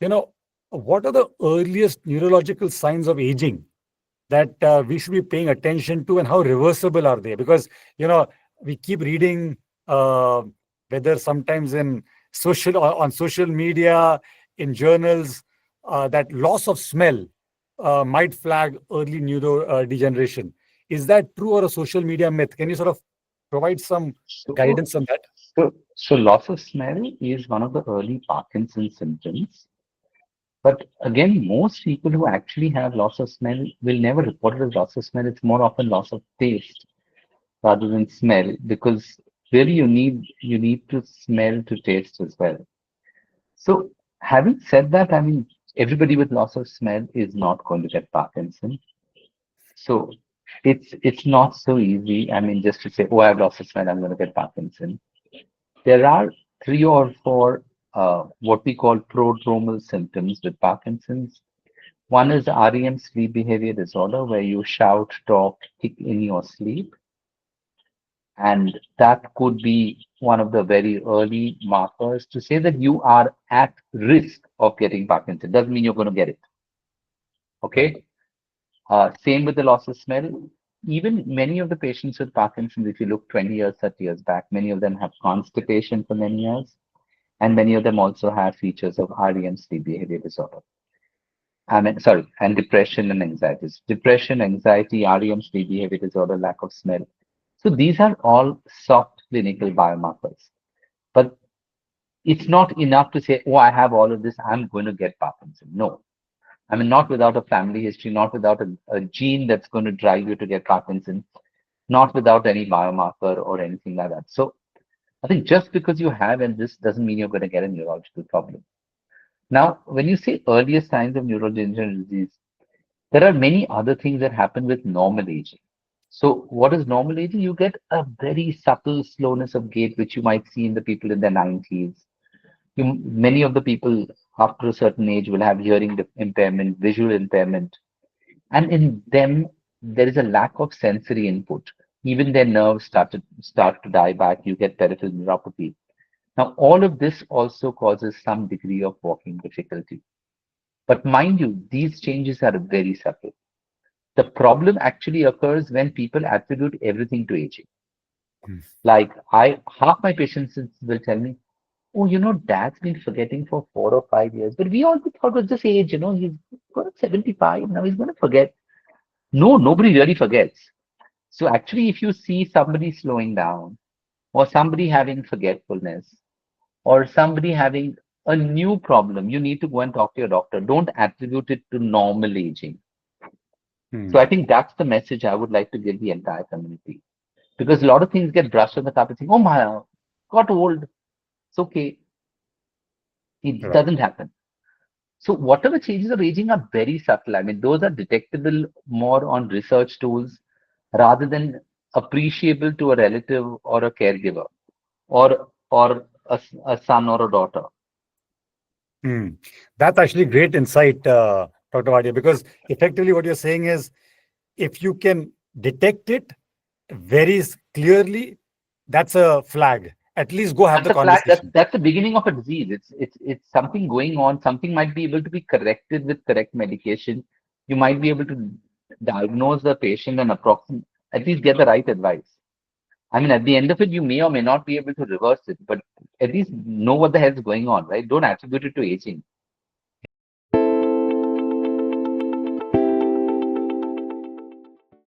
you know, what are the earliest neurological signs of aging that we should be paying attention to, and how reversible are they? Because, you know, we keep reading, uh, whether sometimes in social or on social media, in journals, that loss of smell might flag early neuro degeneration. Is that true, or a social media myth? Can you sort of provide some So, guidance on that? so loss of smell is one of the early Parkinson's symptoms. But again, most people who actually have loss of smell will never report it as loss of smell. It's more often loss of taste rather than smell, because really you need to smell to taste as well. So having said that, I mean, everybody with loss of smell is not going to get Parkinson. So it's not so easy. I mean, just to say, oh, I have loss of smell, I'm going to get Parkinson. There are three or four what we call prodromal symptoms with Parkinson's. One is REM, sleep behavior disorder, where you shout, talk, tick in your sleep. And that could be one of the very early markers to say that you are at risk of getting Parkinson. Doesn't mean you're going to get it. Right. Okay. Same with the loss of smell. Even many of the patients with Parkinson's, if you look 20 years, 30 years back, many of them have constipation for many years. And many of them also have features of REM, sleep behavior disorder. I mean, sorry, and depression and anxiety. Depression, anxiety, REM, sleep behavior disorder, lack of smell. So these are all soft clinical biomarkers. But it's not enough to say, oh, I have all of this, I'm going to get Parkinson. No. I mean, not without a family history, not without a gene that's going to drive you to get Parkinson, not without any biomarker or anything like that. So I think just because you have and this doesn't mean you're going to get a neurological problem. Now, when you say earliest signs of neurodegenerative disease, there are many other things that happen with normal aging. So, what is normal aging? You get a very subtle slowness of gait, which you might see in the people in their 90s. Many of the people after a certain age will have hearing impairment, visual impairment, and in them, there is a lack of sensory input. Even their nerves start to die back. You get peripheral neuropathy. Now, all of this also causes some degree of walking difficulty. But mind you, these changes are very subtle. The problem actually occurs when people attribute everything to aging. Hmm. Like half my patients will tell me, "Oh, Dad's been forgetting for 4 or 5 years, but we all thought it was just age. He's got 75 now. He's going to forget." No, nobody really forgets. So actually, if you see somebody slowing down, or somebody having forgetfulness, or somebody having a new problem, you need to go and talk to your doctor. Don't attribute it to normal aging. So I Hmm. think that's the message I would like to give the entire community. Because a lot of things get brushed on the carpet saying, oh my, got old. It's okay. It Right. doesn't happen. So whatever changes of aging are very subtle. I mean, those are detectable more on research tools rather than appreciable to a relative or a caregiver or a son or a daughter. Hmm. That's actually great insight, Dr. Vadia, because effectively what you're saying is, if you can detect it very clearly, that's a flag. At least go have That's the a flag. That's conversation. that's the beginning of a disease. It's something going on. Something might be able to be corrected with correct medication. You might be able to diagnose the patient and approximate, at least get the right advice. I mean, at the end of it, you may or may not be able to reverse it, but at least know what the hell is going on, right? Don't attribute it to aging.